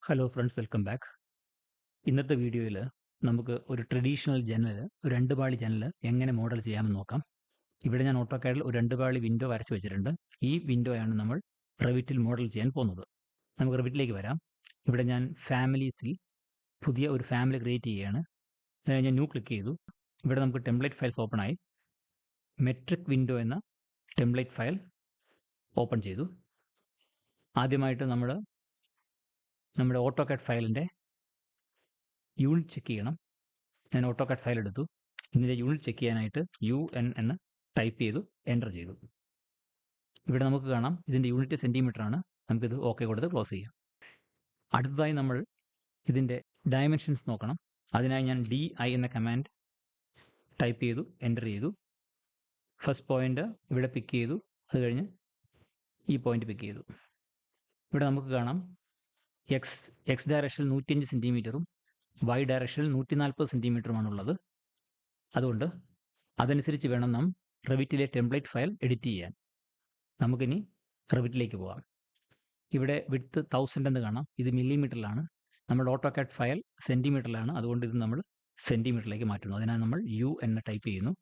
Hello friends, welcome back. ഇന്നത്തെ വീഡിയോയിൽ നമുക്ക് ഒരു ട്രഡീഷണൽ ജനൽ, ഒരു രണ്ട് പാളി ജനൽ എങ്ങനെ മോഡൽ ചെയ്യാമെന്ന് നോക്കാം. ഇവിടെ ഞാൻ ഓട്ടോകാഡിൽ ഒരു രണ്ട് പാളി വിൻഡോ വരച്ച് വെച്ചിട്ടുണ്ട്. ഈ വിൻഡോയാണ് നമ്മൾ റെവിറ്റിൽ മോഡൽ ചെയ്യാൻ പോകുന്നത്. നമുക്ക് റെവിറ്റിലേക്ക് വരാം. ഇവിടെ ഞാൻ ഫാമിലീസിൽ പുതിയ ഒരു ഫാമിലി ക്രിയേറ്റ് ചെയ്യുകയാണ്. അതിന് ഞാൻ ന്യൂ ക്ലിക്ക് ചെയ്തു. ഇവിടെ നമുക്ക് ടെംപ്ലേറ്റ് ഫയൽസ് ഓപ്പൺ ആയി. മെട്രിക് വിൻഡോ എന്ന ടെംപ്ലേറ്റ് ഫയൽ ഓപ്പൺ ചെയ്തു. ആദ്യമായിട്ട് നമ്മുടെ ഓട്ടോകാഡ് ഫയലിൻ്റെ യൂണിറ്റ് ചെക്ക് ചെയ്യണം. ഞാൻ ഓട്ടോകാഡ് ഫയൽ എടുത്തു. ഇതിൻ്റെ യൂണിറ്റ് ചെക്ക് ചെയ്യാനായിട്ട് UN എന്ന് ടൈപ്പ് ചെയ്തു, എൻ്റർ ചെയ്തു. ഇവിടെ നമുക്ക് കാണാം ഇതിൻ്റെ യൂണിറ്റ് സെൻറ്റിമീറ്റർ ആണ്. നമുക്കിത് ഓക്കെ കൊടുത്ത് ക്ലോസ് ചെയ്യാം. അടുത്തതായി നമ്മൾ ഇതിൻ്റെ ഡയമെൻഷൻസ് നോക്കണം. അതിനായി ഞാൻ DI എന്ന കമാൻഡ് ടൈപ്പ് ചെയ്തു, എൻ്റർ ചെയ്തു. ഫസ്റ്റ് പോയിൻ്റ് ഇവിടെ പിക്ക് ചെയ്തു. അത് കഴിഞ്ഞ് ഈ പോയിൻ്റ് പിക്ക് ചെയ്തു. ഇവിടെ നമുക്ക് കാണാം എക്സ് ഡയറക്ഷനിൽ 105 സെൻറ്റിമീറ്ററും Y ഡയറക്ഷനിൽ 140 സെൻറ്റിമീറ്ററുമാണുള്ളത്. അതുകൊണ്ട് അതനുസരിച്ച് വേണം നാം റെവിറ്റിലെ ടെംപ്ലേറ്റ് ഫയൽ എഡിറ്റ് ചെയ്യാൻ. നമുക്കിനി റെവിറ്റിലേക്ക് പോകാം. ഇവിടെ വിഡ്ത്ത് 1000 എന്ന് കാണാം. ഇത് മില്ലിമീറ്ററിലാണ്. നമ്മുടെ ഓട്ടോകാഡ് ഫയൽ സെൻറ്റിമീറ്ററിലാണ്. അതുകൊണ്ട് ഇത് നമ്മൾ സെൻറ്റിമീറ്ററിലേക്ക് മാറ്റുന്നു. അതിനായി നമ്മൾ UN ടൈപ്പ് ചെയ്യുന്നു.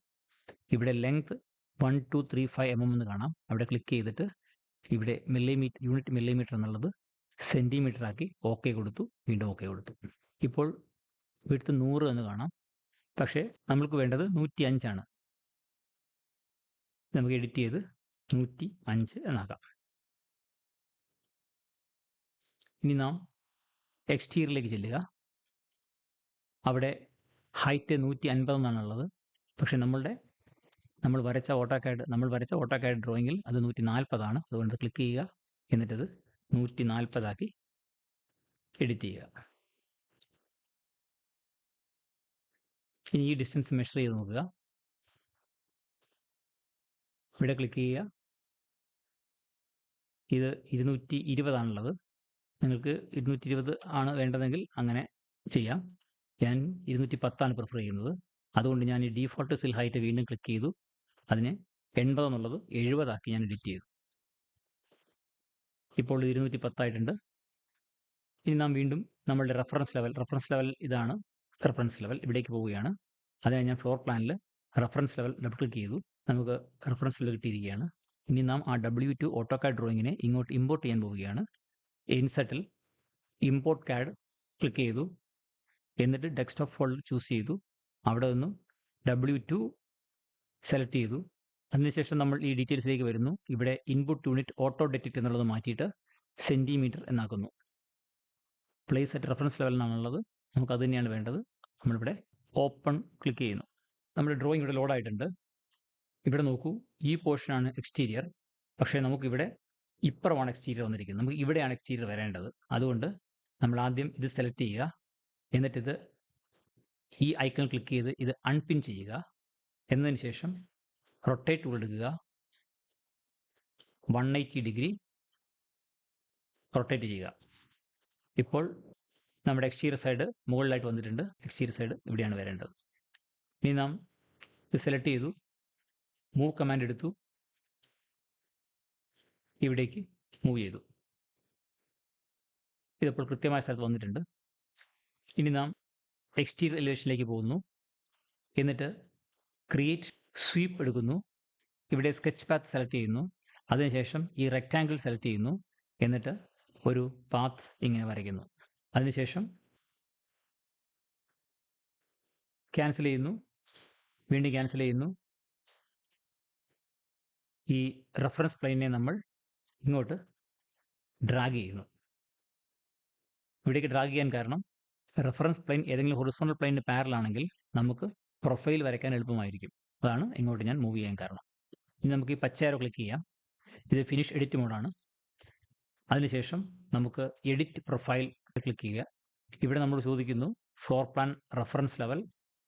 ഇവിടെ ലെങ്ത് 1235 mm എന്ന് കാണാം. അവിടെ ക്ലിക്ക് ചെയ്തിട്ട് ഇവിടെ യൂണിറ്റ് മില്ലിമീറ്റർ എന്നുള്ളത് സെൻറ്റിമീറ്റർ ആക്കി ഓക്കെ കൊടുത്തു. വീണ്ടും ഓക്കെ കൊടുത്തു. ഇപ്പോൾ വിഡ്ത്ത് 100 എന്ന് കാണാം. പക്ഷേ നമ്മൾക്ക് വേണ്ടത് 105 ആണ്. നമുക്ക് എഡിറ്റ് ചെയ്ത് 105 എന്നാക്കാം. ഇനി നാം എക്സ്റ്റീരിയറിലേക്ക് ചെല്ലുക. അവിടെ ഹൈറ്റ് 150 എന്നാണുള്ളത്. പക്ഷേ നമ്മൾ വരച്ച ഓട്ടോകാഡ് ഡ്രോയിങ്ങിൽ അത് 140 ആണ്. അതുകൊണ്ട് ക്ലിക്ക് ചെയ്യുക. എന്നിട്ടത് 140 ആക്കി എഡിറ്റ് ചെയ്യുക. ഇനി ഈ ഡിസ്റ്റൻസ് മെഷർ ചെയ്ത് നോക്കുക. ഇവിടെ ക്ലിക്ക് ചെയ്യുക. ഇത് 220 ആണുള്ളത്. നിങ്ങൾക്ക് 220 ആണ് വേണ്ടതെങ്കിൽ അങ്ങനെ ചെയ്യാം. ഞാൻ 210 ആണ് പ്രിഫർ ചെയ്യുന്നത്. അതുകൊണ്ട് ഞാൻ ഈ ഡീഫോൾട്ട് സിൽ ഹൈറ്റ് വീണ്ടും ക്ലിക്ക് ചെയ്തു. അതിനെ 80 എന്നുള്ളത് 70 ആക്കി ഞാൻ എഡിറ്റ് ചെയ്തു. ഇപ്പോൾ 210 ആയിട്ടുണ്ട്. ഇനി നാം വീണ്ടും നമ്മളുടെ റെഫറൻസ് ലെവൽ ഇതാണ്. റെഫറൻസ് ലെവൽ ഇവിടേക്ക് പോവുകയാണ്. അതിനായി ഞാൻ ഫ്ലോർ പ്ലാനിൽ റെഫറൻസ് ലെവൽ ഡബിൾ ക്ലിക്ക് ചെയ്തു. നമുക്ക് റെഫറൻസ് ലെവൽ കിട്ടിയിരിക്കുകയാണ്. ഇനി നാം ആ W2 ഓട്ടോകാഡ് ഡ്രോയിങ്ങിനെ ഇങ്ങോട്ട് ഇമ്പോർട്ട് ചെയ്യാൻ പോവുകയാണ്. ഇൻസെർട്ടിൽ ഇമ്പോർട്ട് കാഡ് ക്ലിക്ക് ചെയ്തു. എന്നിട്ട് ഡെസ്ക്ടോപ്പ് ഫോൾഡർ ചൂസ് ചെയ്തു. അവിടെ നിന്നും W2 സെലക്ട് ചെയ്തു. അതിനുശേഷം നമ്മൾ ഈ ഡീറ്റെയിൽസിലേക്ക് വരുന്നു. ഇവിടെ ഇൻപുട്ട് യൂണിറ്റ് ഓട്ടോ ഡിറ്റക്റ്റ് എന്നുള്ളത് മാറ്റിയിട്ട് സെൻറ്റിമീറ്റർ എന്നാക്കുന്നു. പ്ലേസ് അറ്റ് റെഫറൻസ് ലെവൽ എന്നാണുള്ളത്. നമുക്ക് അത് തന്നെയാണ് വേണ്ടത്. നമ്മളിവിടെ ഓപ്പൺ ക്ലിക്ക് ചെയ്യുന്നു. നമ്മുടെ ഡ്രോയിങ് ഇവിടെ ലോഡായിട്ടുണ്ട്. ഇവിടെ നോക്കൂ, ഈ പോർഷനാണ് എക്സ്റ്റീരിയർ. പക്ഷേ നമുക്കിവിടെ ഇപ്പുറമാണ് എക്സ്റ്റീരിയർ വന്നിരിക്കുന്നത്. നമുക്ക് ഇവിടെയാണ് എക്സ്റ്റീരിയർ വരേണ്ടത്. അതുകൊണ്ട് നമ്മൾ ആദ്യം ഇത് സെലക്ട് ചെയ്യുക. എന്നിട്ടിത് ഈ ഐക്കൺ ക്ലിക്ക് ചെയ്ത് ഇത് അൺപിൻ ചെയ്യുക. എന്നതിന് ശേഷം റൊട്ടേറ്റ് ടൂൾ എടുക്കുക. 180 ഡിഗ്രി റൊട്ടേറ്റ് ചെയ്യുക. ഇപ്പോൾ നമ്മുടെ എക്സ്റ്റീരിയർ സൈഡ് മുകളിലായിട്ട് വന്നിട്ടുണ്ട്. എക്സ്റ്റീരിയർ സൈഡ് ഇവിടെയാണ് വരേണ്ടത്. ഇനി നാം ഇത് സെലക്ട് ചെയ്തു. മൂവ് കമാൻഡ് എടുത്തു. ഇവിടേക്ക് മൂവ് ചെയ്തു. ഇതിപ്പോൾ കൃത്യമായ സ്ഥലത്ത് വന്നിട്ടുണ്ട്. ഇനി നാം എക്സ്റ്റീരിയർ എലിവേഷനിലേക്ക് പോകുന്നു. എന്നിട്ട് ക്രിയേറ്റ് സ്വീപ്പ് എടുക്കുന്നു. ഇവിടെ സ്കെച്ച് പാത്ത് സെലക്ട് ചെയ്യുന്നു. അതിനുശേഷം ഈ റെക്റ്റാങ്കിൾ സെലക്ട് ചെയ്യുന്നു. എന്നിട്ട് ഒരു പാത്ത് ഇങ്ങനെ വരയ്ക്കുന്നു. അതിനുശേഷം ക്യാൻസൽ ചെയ്യുന്നു. വീണ്ടും ക്യാൻസൽ ചെയ്യുന്നു. ഈ റെഫറൻസ് പ്ലെയിനെ നമ്മൾ ഇങ്ങോട്ട് ഡ്രാഗ് ചെയ്യുന്നു. ഇവിടേക്ക് ഡ്രാഗ് ചെയ്യാൻ കാരണം റെഫറൻസ് പ്ലെയിൻ ഏതെങ്കിലും ഹൊറിസോണ്ടൽ പ്ലെയിനിന് പാരലാണെങ്കിൽ നമുക്ക് പ്രൊഫൈൽ വരയ്ക്കാൻ എളുപ്പമായിരിക്കും. അതാണ് ഇങ്ങോട്ട് ഞാൻ മൂവ് ചെയ്യാൻ കാരണം. ഇനി നമുക്ക് ഈ പച്ച ആരോ ക്ലിക്ക് ചെയ്യാം. ഇത് ഫിനിഷ് എഡിറ്റ് മോഡാണ്. അതിനുശേഷം നമുക്ക് എഡിറ്റ് പ്രൊഫൈൽ ക്ലിക്ക് ചെയ്യുക. ഇവിടെ നമ്മൾ ചോദിക്കുന്നു floor plan reference level,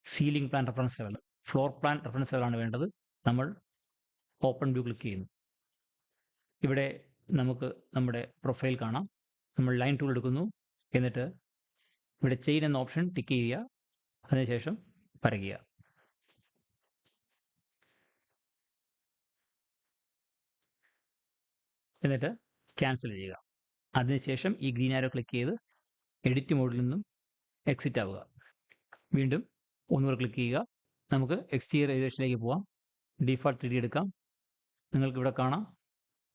ceiling plan reference level. Floor plan reference ലെവലാണ് വേണ്ടത്. നമ്മൾ ഓപ്പൺ വ്യൂ ക്ലിക്ക് ചെയ്യുന്നു. ഇവിടെ നമുക്ക് നമ്മുടെ പ്രൊഫൈൽ കാണാം. നമ്മൾ ലൈൻ ടൂൾ എടുക്കുന്നു. എന്നിട്ട് ഇവിടെ ചെയിൻ എന്ന ഓപ്ഷൻ ടിക്ക് ചെയ്യുക. അതിനുശേഷം വരയ്ക്കുക. എന്നിട്ട് ക്യാൻസൽ ചെയ്യുക. അതിനുശേഷം ഈ ഗ്രീൻ ആരോ ക്ലിക്ക് ചെയ്ത് എഡിറ്റ് മോഡിൽ നിന്നും എക്സിറ്റ് ആവുക. വീണ്ടും ഒന്നുകൂടെ ക്ലിക്ക് ചെയ്യുക. നമുക്ക് എക്സ്റ്റീരിയർ എലിവേഷനിലേക്ക് പോവാം. ഡീഫാൾട്ട് 3D എടുക്കാം. നിങ്ങൾക്കിവിടെ കാണാം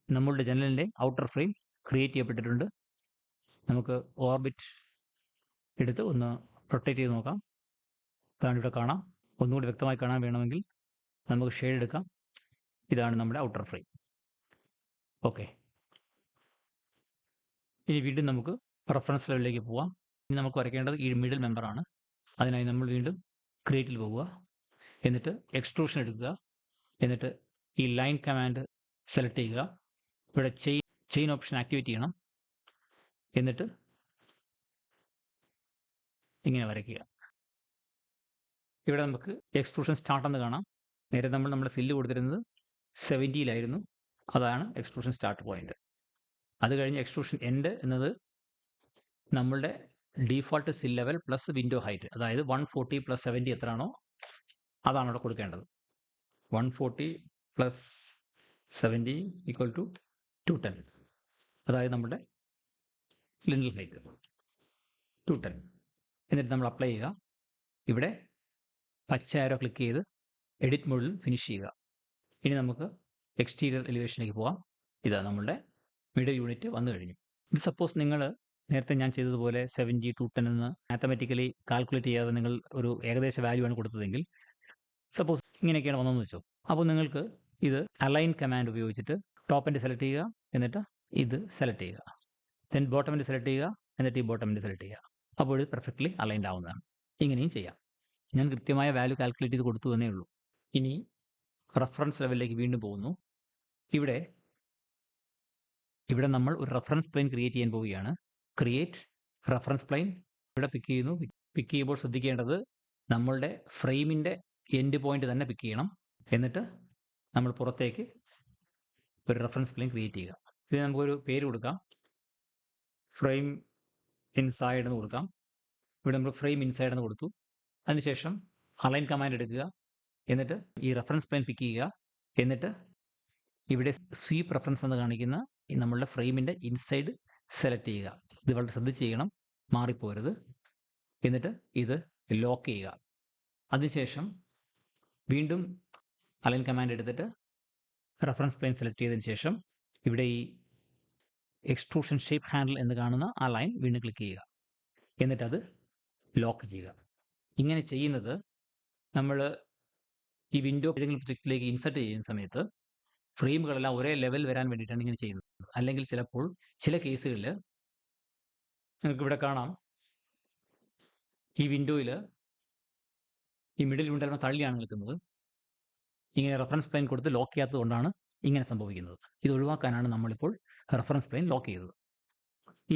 നമ്മളുടെ ജനലിൻ്റെ ഔട്ടർ ഫ്രെയിം ക്രിയേറ്റ് ചെയ്യപ്പെട്ടിട്ടുണ്ട്. നമുക്ക് ഓർബിറ്റ് എടുത്ത് ഒന്ന് റൊട്ടേറ്റ് ചെയ്ത് നോക്കാം. ഇതാണ് ഇവിടെ കാണാം. ഒന്നുകൂടി വ്യക്തമായി കാണാൻ വേണമെങ്കിൽ നമുക്ക് ഷെയ്ഡ് എടുക്കാം. ഇതാണ് നമ്മുടെ ഔട്ടർ ഫ്രെയിം. ഓക്കെ, ഇനി വീണ്ടും നമുക്ക് റെഫറൻസ് ലെവലിലേക്ക് പോവാം. ഇനി നമുക്ക് വരയ്ക്കേണ്ടത് ഈ മിഡിൽ മെമ്പറാണ്. അതിനായി നമ്മൾ വീണ്ടും ക്രിയേറ്റിൽ പോവുക. എന്നിട്ട് എക്സ്ട്രൂഷൻ എടുക്കുക. എന്നിട്ട് ഈ ലൈൻ കമാൻഡ് സെലക്ട് ചെയ്യുക. ഇവിടെ ചെയിൻ ഓപ്ഷൻ ആക്ടിവേറ്റ് ചെയ്യണം. എന്നിട്ട് ഇങ്ങനെ വരയ്ക്കുക. ഇവിടെ നമുക്ക് എക്സ്ട്രൂഷൻ സ്റ്റാർട്ട് എന്ന് കാണാം. നേരെ നമ്മൾ നമ്മുടെ സില്ല് കൊടുത്തിരുന്നത് 70-ലായിരുന്നു. അതാണ് എക്സ്ട്രൂഷൻ സ്റ്റാർട്ട് പോയിന്റ്. അത് കഴിഞ്ഞ് എക്സ്ട്രൂഷൻ എൻഡ് എന്നത് നമ്മളുടെ ഡീഫോൾട്ട് സിൽ ലെവൽ പ്ലസ് വിൻഡോ ഹൈറ്റ്, അതായത് 140 + 70 എത്രയാണോ അതാണ് അവിടെ കൊടുക്കേണ്ടത്. 140 + 70 = 210, അതായത് നമ്മുടെ ലിൻഡൽ ഹൈറ്റ് 210. എന്നിട്ട് നമ്മൾ അപ്ലൈ ചെയ്യുക. ഇവിടെ പച്ച ആരോ ക്ലിക്ക് ചെയ്ത് എഡിറ്റ് മോഡിൽ ഫിനിഷ് ചെയ്യുക. ഇനി നമുക്ക് എക്സ്റ്റീരിയർ എലിവേഷനിലേക്ക് പോകാം. ഇതാ നമ്മളുടെ മിഡിൽ യൂണിറ്റ് വന്നു കഴിഞ്ഞു. ഇത് സപ്പോസ് നിങ്ങൾ നേരത്തെ ഞാൻ ചെയ്തതുപോലെ 70, 210 എന്ന് മാത്തമാറ്റിക്കലി കാൽക്കുലേറ്റ് ചെയ്യാതെ നിങ്ങൾ ഒരു ഏകദേശ വാല്യൂ ആണ് കൊടുത്തതെങ്കിൽ, സപ്പോസ് ഇങ്ങനെയൊക്കെയാണ് വന്നതെന്ന് വെച്ചോ. അപ്പോൾ നിങ്ങൾക്ക് ഇത് അലൈൻ കമാൻഡ് ഉപയോഗിച്ചിട്ട് ടോപ്പ് എൻഡ് സെലക്ട് ചെയ്യുക. എന്നിട്ട് ഇത് സെലക്ട് ചെയ്യുക. ദെൻ ബോട്ടം എൻഡ് സെലക്ട് ചെയ്യുക. എന്നിട്ട് ഈ ബോട്ടം എൻഡ് സെലക്ട് ചെയ്യുക. അപ്പോൾ ഇത് പെർഫെക്റ്റ്ലി അലൈൻഡ് ആവുന്നതാണ്. ഇങ്ങനെയും ചെയ്യാം. ഞാൻ കൃത്യമായ വാല്യൂ കാൽക്കുലേറ്റ് ചെയ്ത് കൊടുത്തു എന്നേ ഉള്ളൂ. ഇനി റെഫറൻസ് ലെവലിലേക്ക് വീണ്ടും പോകുന്നു. ഇവിടെ നമ്മൾ ഒരു റെഫറൻസ് പ്ലെയിൻ ക്രിയേറ്റ് ചെയ്യാൻ പോവുകയാണ്. ക്രിയേറ്റ് റെഫറൻസ് പ്ലെയിൻ ഇവിടെ പിക്ക് ചെയ്യുന്നു. പിക്ക് ചെയ്യുമ്പോൾ ശ്രദ്ധിക്കേണ്ടത് നമ്മളുടെ ഫ്രെയിമിൻ്റെ എൻഡ് പോയിന്റ് തന്നെ പിക്ക് ചെയ്യണം. എന്നിട്ട് നമ്മൾ പുറത്തേക്ക് ഒരു റെഫറൻസ് പ്ലെയിൻ ക്രിയേറ്റ് ചെയ്യുക. ഇത് നമുക്കൊരു പേര് കൊടുക്കാം. ഫ്രെയിം ഇൻസൈഡ് എന്ന് കൊടുക്കാം. ഇവിടെ നമ്മൾ ഫ്രെയിം ഇൻസൈഡ് എന്ന് കൊടുത്തു. അതിനുശേഷം അലൈൻ കമാൻഡ് എടുക്കുക. എന്നിട്ട് ഈ റെഫറൻസ് പ്ലെയിൻ പിക്ക് ചെയ്യുക. എന്നിട്ട് ഇവിടെ സ്വീപ്പ് റെഫറൻസ് എന്ന് കാണിക്കുന്ന ഈ നമ്മളുടെ ഫ്രെയിമിൻ്റെ ഇൻസൈഡ് സെലക്ട് ചെയ്യുക. ഇത് വളരെ ശ്രദ്ധിച്ച് ചെയ്യണം, മാറിപ്പോരുത്. എന്നിട്ട് ഇത് ലോക്ക് ചെയ്യുക. അതിനുശേഷം വീണ്ടും അലൈൻ കമാൻഡ് എടുത്തിട്ട് റെഫറൻസ് പ്ലെയിൻ സെലക്ട് ചെയ്തതിന് ശേഷം ഇവിടെ ഈ എക്സ്ട്രൂഷൻ ഷേപ്പ് ഹാൻഡിൽ എന്ന് കാണുന്ന ആ ലൈൻ വീണ്ടും ക്ലിക്ക് ചെയ്യുക. എന്നിട്ടത് ലോക്ക് ചെയ്യുക. ഇങ്ങനെ ചെയ്യുന്നത് നമ്മൾ ഈ വിൻഡോ ഏതെങ്കിലും പ്രൊജക്റ്റിലേക്ക് ഇൻസർട്ട് ചെയ്യുന്ന സമയത്ത് ഫ്രെയിമുകളെല്ലാം ഒരേ ലെവൽ വരാൻ വേണ്ടിയിട്ടാണ് ഇങ്ങനെ ചെയ്യുന്നത്. അല്ലെങ്കിൽ ചിലപ്പോൾ ചില കേസുകളിൽ നിങ്ങൾക്കിവിടെ കാണാം, ഈ വിൻഡോയിൽ ഈ മിഡിൽ വിൻഡോ തള്ളിയാണ് നിൽക്കുന്നത്. ഇങ്ങനെ റെഫറൻസ് പ്ലെയിൻ കൊടുത്ത് ലോക്ക് ചെയ്യാത്തത് കൊണ്ടാണ് ഇങ്ങനെ സംഭവിക്കുന്നത്. ഇത് ഒഴിവാക്കാനാണ് നമ്മളിപ്പോൾ റെഫറൻസ് പ്ലെയിൻ ലോക്ക് ചെയ്തത്.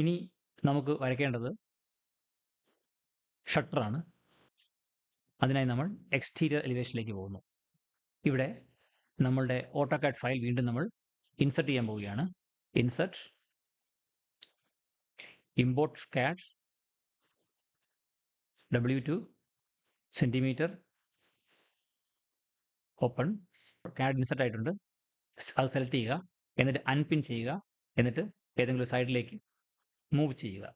ഇനി നമുക്ക് വരയ്ക്കേണ്ടത് ഷട്ടറാണ്. അതിനായി നമ്മൾ എക്സ്റ്റീരിയർ എലിവേഷനിലേക്ക് പോകുന്നു. ഇവിടെ നമ്മളുടെ ഓട്ടോകാഡ് ഫയൽ വീണ്ടും നമ്മൾ ഇൻസർട്ട് ചെയ്യാൻ പോവുകയാണ്. Insert, import CAD W2 centimetre, open. CAD insert ആയിട്ടുണ്ട്. അത് സെലക്ട് ചെയ്യുക. എന്നിട്ട് അൺപിൻ ചെയ്യുക. എന്നിട്ട് ഏതെങ്കിലും സൈഡിലേക്ക് മൂവ് ചെയ്യുക.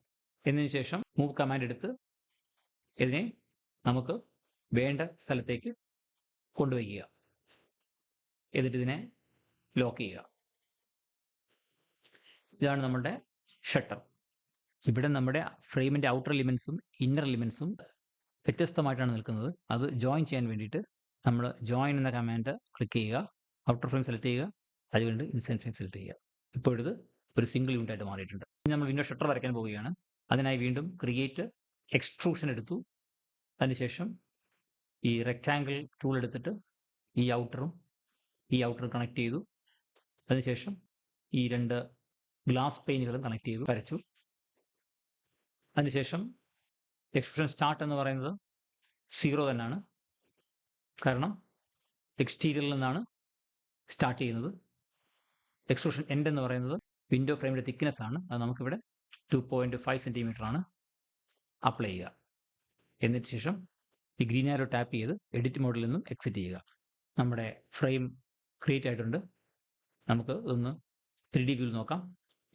എന്നതിന് ശേഷം മൂവ് കമാൻഡ് എടുത്ത് ഇതിനെ നമുക്ക് വേണ്ട സ്ഥലത്തേക്ക് കൊണ്ടുവയ്ക്കുക. എന്നിട്ട് ഇതിനെ ലോക്ക് ചെയ്യുക. ഇതാണ് നമ്മുടെ ഷട്ടർ. ഇവിടെ നമ്മുടെ ഫ്രെയിമിൻ്റെ ഔട്ടർ എലിമെൻസും ഇന്നർ എലിമെൻസും വ്യത്യസ്തമായിട്ടാണ് നിൽക്കുന്നത്. അത് ജോയിൻ ചെയ്യാൻ വേണ്ടിയിട്ട് നമ്മൾ ജോയിൻ എന്ന കമാൻഡ് ക്ലിക്ക് ചെയ്യുക. ഔട്ടർ ഫ്രെയിം സെലക്ട് ചെയ്യുക. അതുകൊണ്ട് ഇൻസൈഡ് ഫ്രെയിം സെലക്ട് ചെയ്യുക. ഇപ്പോൾ ഇത് ഒരു സിംഗിൾ യൂണിറ്റ് ആയിട്ട് മാറിയിട്ടുണ്ട്. ഇനി നമ്മൾ വിൻഡോ ഷട്ടർ വരയ്ക്കാൻ പോവുകയാണ്. അതിനായി വീണ്ടും ക്രിയേറ്റ് എക്സ്ട്രൂഷൻ എടുത്തു. അതിനുശേഷം ഈ റെക്റ്റാങ്കിൾ ടൂൾ എടുത്തിട്ട് ഈ ഔട്ടറും കണക്ട് ചെയ്തു. അതിനുശേഷം ഈ രണ്ട് ഗ്ലാസ് പെയിനുകളും കണക്ട് ചെയ്തു വരച്ചു. അതിനുശേഷം എക്സ്ട്രൂഷൻ സ്റ്റാർട്ട് എന്ന് പറയുന്നത് 0 തന്നെയാണ്. കാരണം എക്സ്റ്റീരിയറിൽ നിന്നാണ് സ്റ്റാർട്ട് ചെയ്യുന്നത്. എക്സ്ട്രൂഷൻ എൻഡ് എന്ന് പറയുന്നത് വിൻഡോ ഫ്രെയിമിൻ്റെ തിക്നെസ് ആണ്. അത് നമുക്കിവിടെ 2.5 സെൻറ്റിമീറ്റർ ആണ്. അപ്ലൈ ചെയ്യുക. എന്നിട്ട് ശേഷം ഈ ഗ്രീൻ ആരോ ടാപ്പ് ചെയ്ത് എഡിറ്റ് മോഡിൽ നിന്നും എക്സിറ്റ് ചെയ്യുക. നമ്മുടെ ഫ്രെയിം ക്രിയേറ്റ് ആയിട്ടുണ്ട്. നമുക്ക് ഇതൊന്ന് 3D വ്യൂവിൽ നോക്കാം.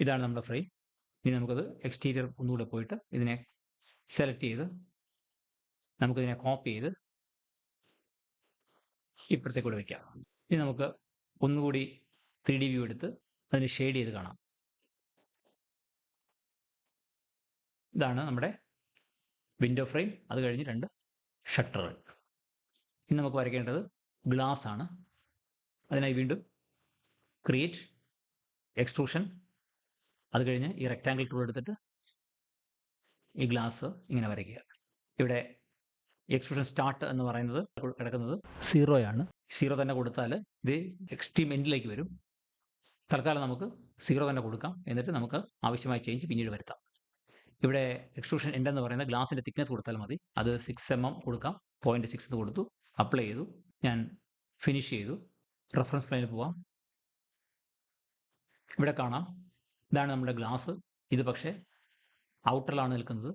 ഇതാണ് നമ്മുടെ ഫ്രെയിം. ഇനി നമുക്കത് എക്സ്റ്റീരിയർ ഒന്നുകൂടെ പോയിട്ട് ഇതിനെ സെലക്ട് ചെയ്ത് നമുക്കിതിനെ കോപ്പി ചെയ്ത് ഇപ്പുറത്തേക്കൂടെ വയ്ക്കാം. ഇനി നമുക്ക് ഒന്നുകൂടി 3D വ്യൂ എടുത്ത് അതിന് ഷെയ്ഡ് ചെയ്ത് കാണാം. ഇതാണ് നമ്മുടെ വിൻഡോ ഫ്രെയിം. അത് കഴിഞ്ഞ് 2 ഷട്ടറുകൾ. ഇനി നമുക്ക് വരയ്ക്കേണ്ടത് ഗ്ലാസ് ആണ്. അതിനായി വീണ്ടും ക്രിയേറ്റ്, എക്സ്ട്രൂഷൻ, അത് കഴിഞ്ഞ് ഈ റെക്റ്റാങ്കിൾ ടൂൾ എടുത്തിട്ട് ഈ ഗ്ലാസ് ഇങ്ങനെ വരയ്ക്കുക. ഇവിടെ എക്സ്ട്രൂഷൻ സ്റ്റാർട്ട് എന്ന് പറയുന്നത് കിടക്കുന്നത് 0 ആണ്. 0 തന്നെ കൊടുത്താൽ ഇത് എക്സ്ട്രീം എൻഡിലേക്ക് വരും. തൽക്കാലം നമുക്ക് 0 തന്നെ കൊടുക്കാം. എന്നിട്ട് നമുക്ക് ആവശ്യമായ ചേഞ്ച് പിന്നീട് വരുത്താം. ഇവിടെ എക്സ്ട്രൂഷൻ എൻഡ് എന്ന് പറയുന്ന ഗ്ലാസിൻ്റെ തിക്നെസ് കൊടുത്താൽ മതി. അത് 6 mm കൊടുക്കാം. 0.6 എന്ന് കൊടുത്തു, അപ്ലൈ ചെയ്തു, ഞാൻ ഫിനിഷ് ചെയ്തു. റെഫറൻസ് പ്ലെയിനിൽ പോവാം. ഇവിടെ കാണാം, ഇതാണ് നമ്മുടെ ഗ്ലാസ്. ഇത് പക്ഷേ ഔട്ടറിലാണ് നിൽക്കുന്നത്.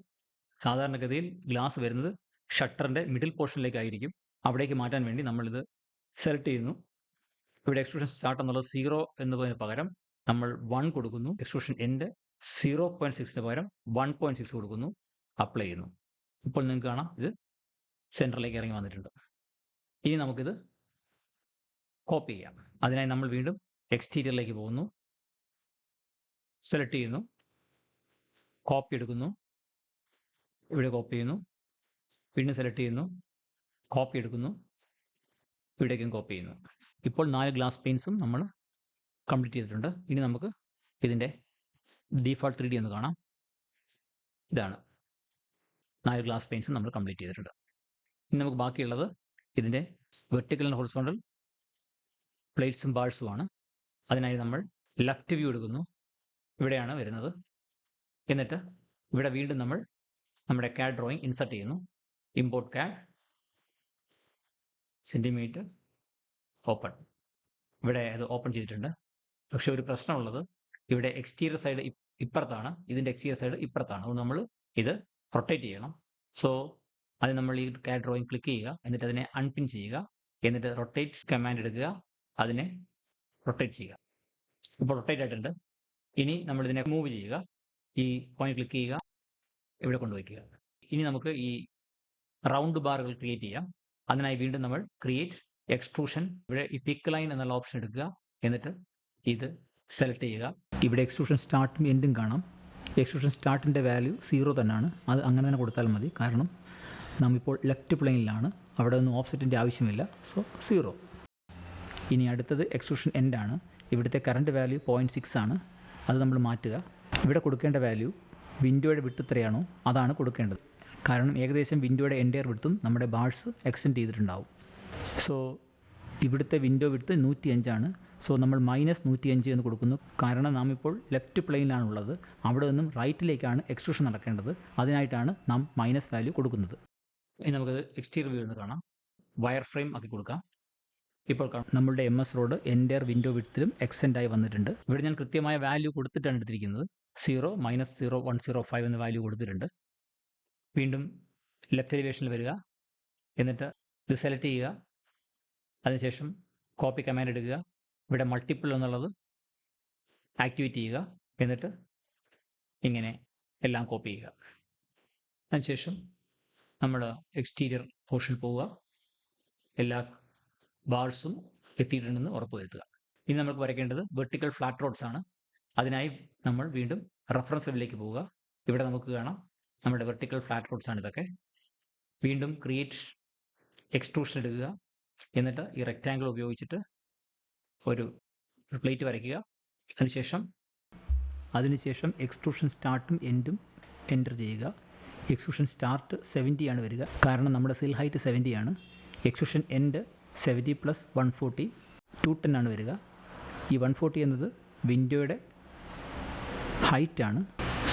സാധാരണഗതിയിൽ ഗ്ലാസ് വരുന്നത് ഷട്ടറിൻ്റെ മിഡിൽ പോർഷനിലേക്കായിരിക്കും. അവിടേക്ക് മാറ്റാൻ വേണ്ടി നമ്മളിത് സെലക്ട് ചെയ്യുന്നു. ഇവിടെ എക്സ്ട്രൂഷൻ സ്റ്റാർട്ട് എന്നുള്ളത് 0 എന്നതിന് പകരം നമ്മൾ 1 കൊടുക്കുന്നു. എക്സ്ട്രൂഷൻ എൻഡ് 0.6ന് പകരം 1.6 കൊടുക്കുന്നു, അപ്ലൈ ചെയ്യുന്നു. ഇപ്പോൾ നിങ്ങൾക്ക് കാണാം ഇത് സെൻറ്ററിലേക്ക് ഇറങ്ങി വന്നിട്ടുണ്ട്. ഇനി നമുക്കിത് കോപ്പി ചെയ്യാം. അതിനായി നമ്മൾ വീണ്ടും എക്സ്റ്റീരിയറിലേക്ക് പോകുന്നു, സെലക്ട് ചെയ്യുന്നു, കോപ്പി എടുക്കുന്നു, ഇവിടെ കോപ്പി ചെയ്യുന്നു, വീണ്ടും സെലക്ട് ചെയ്യുന്നു, കോപ്പി എടുക്കുന്നു, ഇവിടേക്കും കോപ്പി ചെയ്യുന്നു. ഇപ്പോൾ 4 ഗ്ലാസ് പെയിൻസും നമ്മൾ കംപ്ലീറ്റ് ചെയ്തിട്ടുണ്ട്. ഇനി നമുക്ക് ഇതിൻ്റെ ഡീഫോൾട്ട് 3D ഒന്ന് കാണാം. ഇതാണ് 4 ഗ്ലാസ് പെയിൻസും നമ്മൾ കംപ്ലീറ്റ് ചെയ്തിട്ടുണ്ട്. ഇനി നമുക്ക് ബാക്കിയുള്ളത് ഇതിൻ്റെ വെർട്ടിക്കൽ ആൻഡ് ഹൊറിസോണ്ടൽ പ്ലേറ്റ്സും ബാഴ്സുമാണ്. അതിനായി നമ്മൾ ലെഫ്റ്റ് വ്യൂ എടുക്കുന്നു, ഇവിടെയാണ് വരുന്നത്. എന്നിട്ട് ഇവിടെ വീണ്ടും നമ്മൾ നമ്മുടെ CAD ഡ്രോയിങ് ഇൻസർട്ട് ചെയ്യുന്നു. Import CAD, centimetre, open. ഇവിടെ അത് ഓപ്പൺ ചെയ്തിട്ടുണ്ട്. പക്ഷേ ഒരു പ്രശ്നമുള്ളത്, ഇവിടെ എക്സ്റ്റീരിയർ സൈഡ് ഇപ്പുറത്താണ്, ഇതിൻ്റെ എക്സ്റ്റീരിയർ സൈഡ് ഇപ്പുറത്താണ്. അതുകൊണ്ട് നമ്മൾ ഇത് റൊട്ടേറ്റ് ചെയ്യണം. സോ അത് നമ്മൾ ഈ CAD ഡ്രോയിങ് ക്ലിക്ക് ചെയ്യുക, എന്നിട്ട് അതിനെ അൺപിൻ ചെയ്യുക, എന്നിട്ട് റൊട്ടേറ്റ് കമാൻഡ് എടുക്കുക, അതിനെ റൊട്ടേറ്റ് ചെയ്യുക. ഇപ്പോൾ റൊട്ടേറ്റ് ആയിട്ടുണ്ട്. ഇനി നമ്മൾ ഇതിനെ മൂവ് ചെയ്യുക. ഈ പോയിന്റ് ക്ലിക്ക് ചെയ്യുക, ഇവിടെ കൊണ്ടുവയ്ക്കുക. ഇനി നമുക്ക് ഈ റൗണ്ട് ബാറുകൾ ക്രിയേറ്റ് ചെയ്യാം. അതിനായി വീണ്ടും നമ്മൾ ക്രിയേറ്റ്, എക്സ്ട്രൂഷൻ, ഇവിടെ ഈ പിക്ക് ലൈൻ എന്നുള്ള ഓപ്ഷൻ എടുക്കുക, എന്നിട്ട് ഇത് സെലക്ട് ചെയ്യുക. ഇവിടെ എക്സ്ട്രൂഷൻ സ്റ്റാർട്ടും എൻഡും കാണാം. എക്സ്ട്രൂഷൻ സ്റ്റാർട്ടിൻ്റെ വാല്യൂ 0 തന്നെയാണ്. അത് അങ്ങനെ തന്നെ കൊടുത്താൽ മതി. കാരണം നാം ഇപ്പോൾ ലെഫ്റ്റ് പ്ലെയിനിലാണ്, അവിടെ ഒന്നും ഓഫ്സെറ്റിൻ്റെ ആവശ്യമില്ല. സോ 0. ഇനി അടുത്തത് എക്സ്ട്രൂഷൻ എൻഡാണ്. ഇവിടുത്തെ കറണ്ട് വാല്യൂ 0.6 ആണ്. അത് നമ്മൾ മാറ്റുക. ഇവിടെ കൊടുക്കേണ്ട വാല്യൂ വിൻഡോയുടെ വിട്ട് എത്രയാണോ അതാണ് കൊടുക്കേണ്ടത്. കാരണം ഏകദേശം വിൻഡോയുടെ എൻഡയർ വിട്ടും നമ്മുടെ ബാഴ്സ് എക്സ്റ്റെൻഡ് ചെയ്തിട്ടുണ്ടാവും. സോ ഇവിടുത്തെ വിൻഡോ വിട്ട് 105 ആണ്. സോ നമ്മൾ -105 എന്ന് കൊടുക്കുന്നു. കാരണം നാം ഇപ്പോൾ ലെഫ്റ്റ് പ്ലെയിനിലാണുള്ളത്. അവിടെ നിന്നും റൈറ്റിലേക്കാണ് എക്സ്ട്രൂഷൻ നടക്കേണ്ടത്. അതിനായിട്ടാണ് നാം മൈനസ് വാല്യൂ കൊടുക്കുന്നത്. ഇനി നമുക്കത് എക്സ്റ്റീരിയർ വ്യൂ എന്ന് കാണാം. വയർ ഫ്രെയിം ആക്കി കൊടുക്കാം. ഇപ്പോൾ നമ്മളുടെ MS റോഡ് എൻഡയർ വിൻഡോ വിട്ടിലും എക്സ്റ്റെൻഡ് ആയി വന്നിട്ടുണ്ട്. ഇവിടെ ഞാൻ കൃത്യമായ വാല്യൂ കൊടുത്തിട്ടാണ് എടുത്തിരിക്കുന്നത്. 0 -0105 എന്ന വാല്യൂ കൊടുത്തിട്ടുണ്ട്. വീണ്ടും ലെഫ്റ്റ് എലിവേഷനിൽ വരിക, എന്നിട്ട് ഇത് സെലക്ട് ചെയ്യുക, അതിനുശേഷം കോപ്പി കമാൻഡ് എടുക്കുക, ഇവിടെ മൾട്ടിപ്പിൾ എന്നുള്ളത് ആക്ടിവേറ്റ് ചെയ്യുക, എന്നിട്ട് ഇങ്ങനെ എല്ലാം കോപ്പി ചെയ്യുക. അതിനുശേഷം നമ്മൾ എക്സ്റ്റീരിയർ പോർഷനിൽ പോവുക, എല്ലാ ബാർസും എത്തിയിട്ടുണ്ടെന്ന് ഉറപ്പുവരുത്തുക. ഇനി നമുക്ക് വരയ്ക്കേണ്ടത് വെർട്ടിക്കൽ ഫ്ലാറ്റ് റോഡ്സ് ആണ്. അതിനായി നമ്മൾ വീണ്ടും റെഫറൻസ് ലെവലിലേക്ക് പോവുക. ഇവിടെ നമുക്ക് കാണാം നമ്മുടെ വെർട്ടിക്കൽ ഫ്ലാറ്റ് റോഡ്സ് ആണ് ഇതൊക്കെ. വീണ്ടും ക്രിയേറ്റ്, എക്സ്ട്രൂഷൻ എടുക്കുക, എന്നിട്ട് ഈ റെക്റ്റാങ്കിൾ ഉപയോഗിച്ചിട്ട് ഒരു പ്ലേറ്റ് വരയ്ക്കുക. അതിനുശേഷം എക്സ്ട്രൂഷൻ സ്റ്റാർട്ടും എൻഡും എൻ്റർ ചെയ്യുക. എക്സ്ട്രൂഷൻ സ്റ്റാർട്ട് 70 ആണ് വരിക, കാരണം നമ്മുടെ സെൽ ഹൈറ്റ് 70 ആണ്. എക്സ്ട്രൂഷൻ എൻഡ് 70 + 140 210 ആണ് വരിക. ഈ 140 എന്നത് വിൻഡോയുടെ ഹൈറ്റ് ആണ്.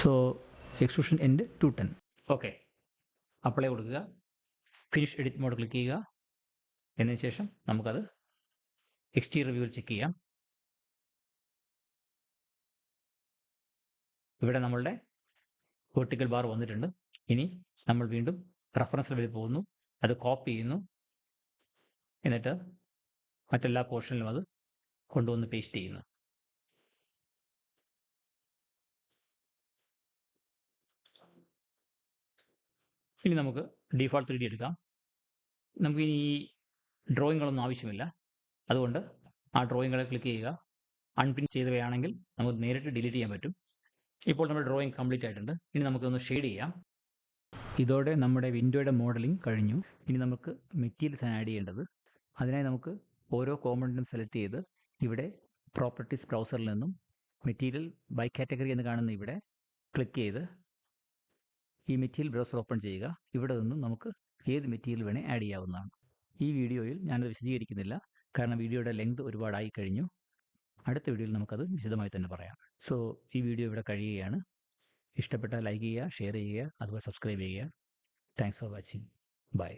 So extrusion end 210. Okay, apply കൊടുക്കുക, ഫിനിഷ് എഡിറ്റ് മോഡ് ക്ലിക്ക് ചെയ്യുക. എന്നതിന് ശേഷം നമുക്കത് എക്സ്റ്റീരിയർ വ്യൂവിൽ ചെക്ക് ചെയ്യാം. ഇവിടെ നമ്മളുടെ വെർട്ടിക്കൽ ബാർ വന്നിട്ടുണ്ട്. ഇനി നമ്മൾ വീണ്ടും റെഫറൻസ് ലെവലിൽ പോകുന്നു, അത് കോപ്പി ചെയ്യുന്നു, എന്നിട്ട് മറ്റെല്ലാ പോർഷനിലും അത് കൊണ്ടുവന്ന് പേസ്റ്റ് ചെയ്യുന്നു. ഇനി നമുക്ക് ഡീഫോൾട്ട് 3D എടുക്കാം. നമുക്കിനി ഈ ഡ്രോയിങ്ങുകളൊന്നും ആവശ്യമില്ല. അതുകൊണ്ട് ആ ഡ്രോയിങ്ങുകളെ ക്ലിക്ക് ചെയ്യുക. അൺപിൻ ചെയ്തവയാണെങ്കിൽ നമുക്ക് നേരിട്ട് ഡിലീറ്റ് ചെയ്യാൻ പറ്റും. ഇപ്പോൾ നമ്മുടെ ഡ്രോയിങ് കംപ്ലീറ്റ് ആയിട്ടുണ്ട്. ഇനി നമുക്കൊന്ന് ഷെയ്ഡ് ചെയ്യാം. ഇതോടെ നമ്മുടെ വിൻഡോയുടെ മോഡലിംഗ് കഴിഞ്ഞു. ഇനി നമുക്ക് മെറ്റീരിയൽസ് ആണ് ആഡ് ചെയ്യേണ്ടത്. അതിനായി നമുക്ക് ഓരോ കോമ്പണൻറ്റും സെലക്ട് ചെയ്ത് ഇവിടെ പ്രോപ്പർട്ടീസ് ബ്രൗസറിൽ നിന്നും മെറ്റീരിയൽ ബൈ കാറ്റഗറി എന്ന് കാണുന്ന ഇവിടെ ക്ലിക്ക് ചെയ്ത് ഈ മെറ്റീരിയൽ ബ്രൗസർ ഓപ്പൺ ചെയ്യുക. ഇവിടെ നിന്നും നമുക്ക് ഏത് മെറ്റീരിയൽ വേണേൽ ആഡ് ചെയ്യാവുന്നതാണ്. ഈ വീഡിയോയിൽ ഞാനത് വിശദീകരിക്കുന്നില്ല, കാരണം വീഡിയോയുടെ ലെങ്ത് ഒരുപാടായി കഴിഞ്ഞു. അടുത്ത വീഡിയോയിൽ നമുക്കത് വിശദമായി തന്നെ പറയാം. സോ ഈ വീഡിയോ ഇവിടെ കഴിയുകയാണ്. ഇഷ്ടപ്പെട്ടാൽ ലൈക്ക് ചെയ്യുക, ഷെയർ ചെയ്യുക, അതുപോലെ സബ്സ്ക്രൈബ് ചെയ്യുക. Thanks for watching. ബൈ.